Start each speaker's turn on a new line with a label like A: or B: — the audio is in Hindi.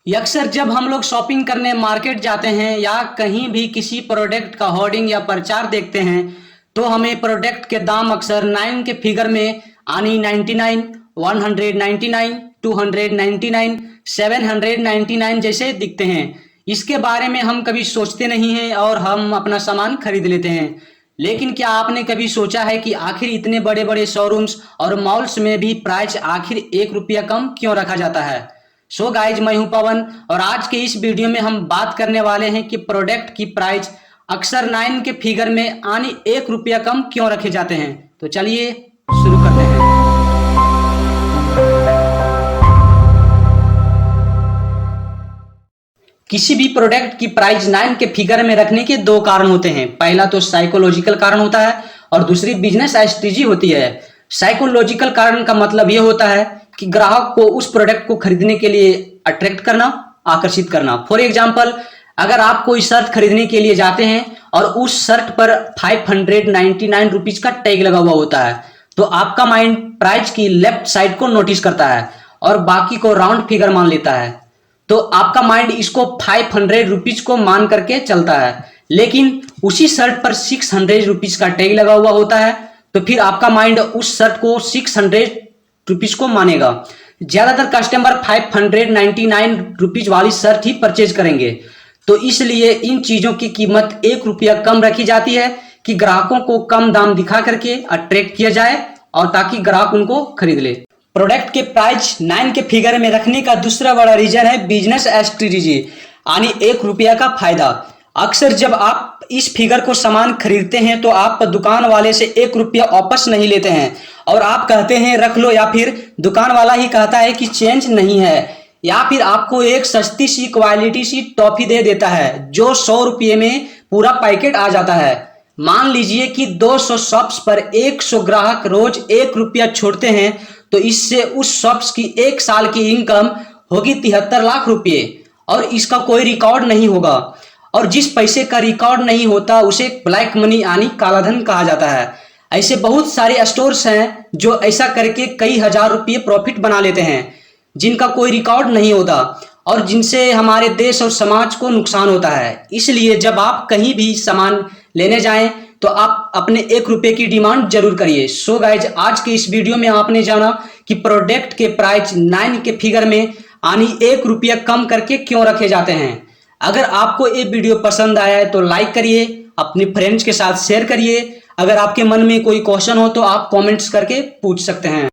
A: अक्सर जब हम लोग शॉपिंग करने मार्केट जाते हैं या कहीं भी किसी प्रोडक्ट का होर्डिंग या प्रचार देखते हैं तो हमें प्रोडक्ट के दाम अक्सर 9 के फिगर में यानी 99, 199, 299, 799 जैसे दिखते हैं। इसके बारे में हम कभी सोचते नहीं हैं और हम अपना सामान खरीद लेते हैं। लेकिन क्या आपने कभी सोचा है कि आखिर इतने बड़े बड़े शोरूम्स और मॉल्स में भी प्राइस आखिर 1 रुपया कम क्यों रखा जाता है? सो गाइज, मैं हूं पवन और आज के इस वीडियो में हम बात करने वाले हैं कि प्रोडक्ट की प्राइस अक्सर 9 के फिगर में यानी 1 रुपया कम क्यों रखे जाते हैं। तो चलिए शुरू करते हैं। किसी भी प्रोडक्ट की प्राइस 9 के फिगर में रखने के दो कारण होते हैं। पहला तो साइकोलॉजिकल कारण होता है और दूसरी बिजनेस स्ट्रेटजी होती है। साइकोलॉजिकल कारण का मतलब यह होता है कि ग्राहक को उस प्रोडक्ट को खरीदने के लिए अट्रैक्ट करना, आकर्षित करना। फॉर एग्जाम्पल, अगर आप कोई शर्ट खरीदने के लिए जाते हैं और उस शर्ट पर 599 रुपीज का टैग लगा हुआ होता है तो आपका माइंड प्राइस की लेफ्ट साइड को नोटिस करता है और बाकी को राउंड फिगर मान लेता है। तो आपका माइंड इसको 500 रुपीज को मान करके चलता है, लेकिन उसी शर्ट पर 600 रुपीज का टैग लगा हुआ होता है तो फिर आपका माइंड उस शर्ट को 600 रुपीज को मानेगा। ज्यादातर कस्टमर 599 रुपीज वाली शर्ट ही परचेज करेंगे। तो इसलिए इन चीजों की कीमत 1 रुपया कम रखी जाती है कि ग्राहकों को कम दाम दिखा करके अट्रैक्ट किया जाए और ताकि ग्राहक उनको खरीद ले। प्रोडक्ट के प्राइस 9 के फिगर में रखने का दूसरा बड़ा रीजन है बिजनेस स्ट्रेटजी यानी 1 रुपया का फायदा। अक्सर जब आप इस फिगर को सामान खरीदते हैं तो आप दुकान वाले से 1 रुपया वापस नहीं लेते हैं और आप कहते हैं रख लो, या फिर दुकान वाला ही कहता है कि चेंज नहीं है, या फिर आपको एक सस्ती सी क्वालिटी सी टॉफी दे देता है जो 100 रुपये में पूरा पैकेट आ जाता है। मान लीजिए कि 200 शॉप्स पर 100 ग्राहक रोज 1 रुपया छोड़ते हैं तो इससे उस शॉप्स की एक साल की इनकम होगी 73 लाख रुपये और इसका कोई रिकॉर्ड नहीं होगा। और जिस पैसे का रिकॉर्ड नहीं होता उसे ब्लैक मनी यानी काला धन कहा जाता है। ऐसे बहुत सारे स्टोर्स हैं जो ऐसा करके कई हजार रुपये प्रॉफिट बना लेते हैं जिनका कोई रिकॉर्ड नहीं होता और जिनसे हमारे देश और समाज को नुकसान होता है। इसलिए जब आप कहीं भी सामान लेने जाएं तो आप अपने 1 रुपये की डिमांड जरूर करिए। सो गाइज, आज के इस वीडियो में आपने जाना कि प्रोडक्ट के प्राइस 9 के फिगर में यानी 1 रुपया कम करके क्यों रखे जाते हैं। अगर आपको ये वीडियो पसंद आया है तो लाइक करिए, अपने फ्रेंड्स के साथ शेयर करिए। अगर आपके मन में कोई क्वेश्चन हो तो आप कमेंट्स करके पूछ सकते हैं।